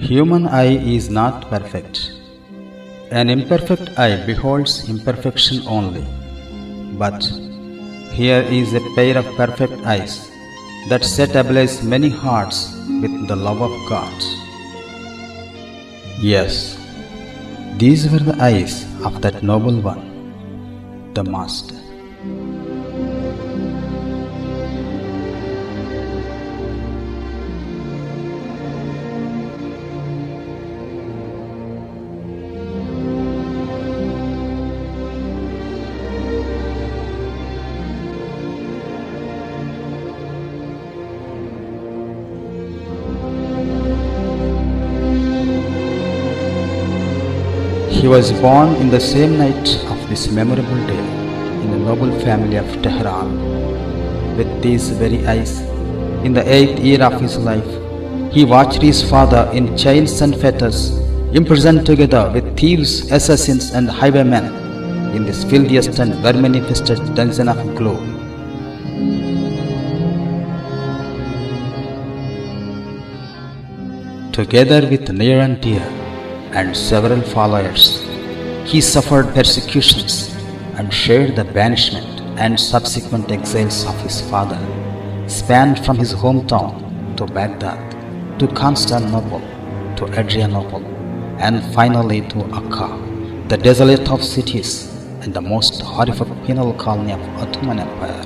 Human eye is not perfect. An imperfect eye beholds imperfection only. But here is a pair of perfect eyes that set ablaze many hearts with the love of God. Yes, these were the eyes of that noble one, the Master. He was born in the same night of this memorable day in the noble family of Tehran. With these very eyes, in the 8th year of his life, he watched his father in chains and fetters, imprisoned together with thieves, assassins and highwaymen in this filthiest and vermin-infested dungeon of gloom. Together with near and dear and several followers, he suffered persecutions and shared the banishment and subsequent exiles of his father, spanned from his hometown to Baghdad, to Constantinople, to Adrianople, and finally to Akka, the desolate of cities and the most horrific penal colony of Ottoman Empire.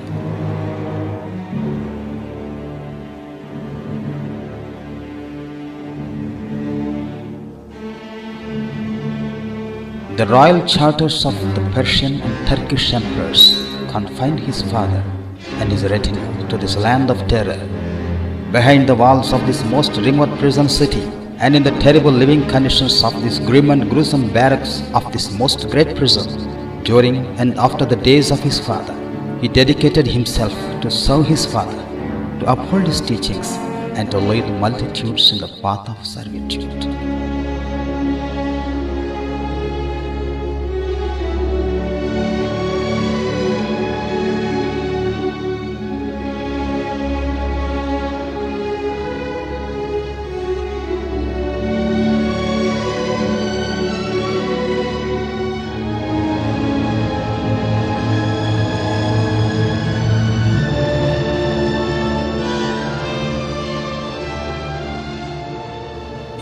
The royal charters of the Persian and Turkish emperors confined his father and his retinue to this land of terror, behind the walls of this most remote prison city, and in the terrible living conditions of this grim and gruesome barracks of this most great prison. During and after the days of his father, he dedicated himself to serve his father, to uphold his teachings, and to lead multitudes in the path of servitude.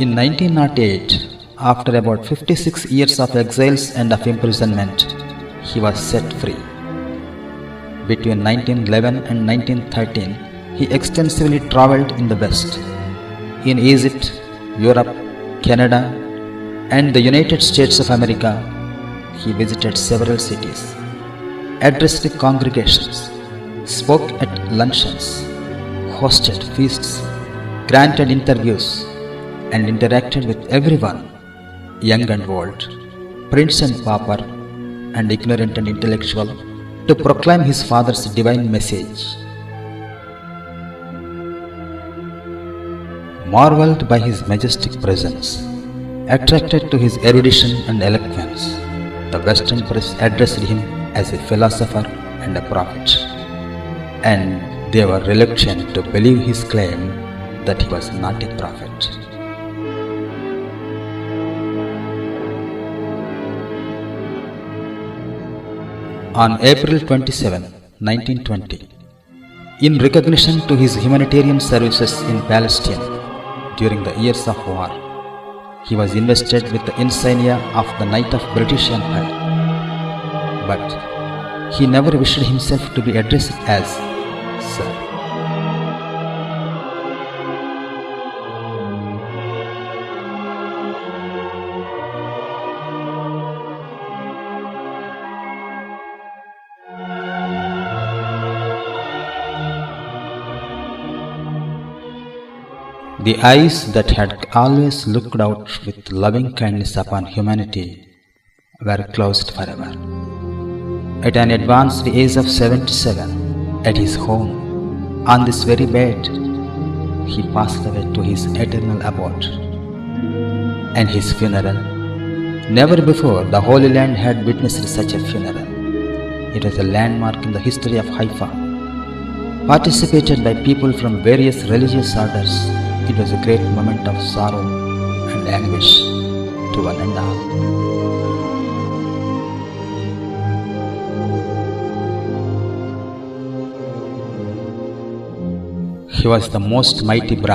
In 1908, after about 56 years of exiles and of imprisonment, he was set free. Between 1911 and 1913, he extensively traveled in the West. In Egypt, Europe, Canada, and the United States of America, he visited several cities, addressed congregations, spoke at luncheons, hosted feasts, granted interviews, and interacted with everyone, young and old, prince and pauper, and ignorant and intellectual, to proclaim his father's divine message. Marveled by his majestic presence, attracted to his erudition and eloquence, the Western press addressed him as a philosopher and a prophet, and they were reluctant to believe his claim that he was not a prophet. On April 27, 1920, in recognition to his humanitarian services in Palestine during the years of war, he was invested with the insignia of the Knight of British Empire. But he never wished himself to be addressed as Sir. The eyes that had always looked out with loving kindness upon humanity were closed forever. At an advanced age of 77, at his home, on this very bed, he passed away to his eternal abode. And his funeral, never before the Holy Land had witnessed such a funeral. It was a landmark in the history of Haifa, participated by people from various religious orders. It was a great moment of sorrow anguish to one and all. He was the most mighty Brahmin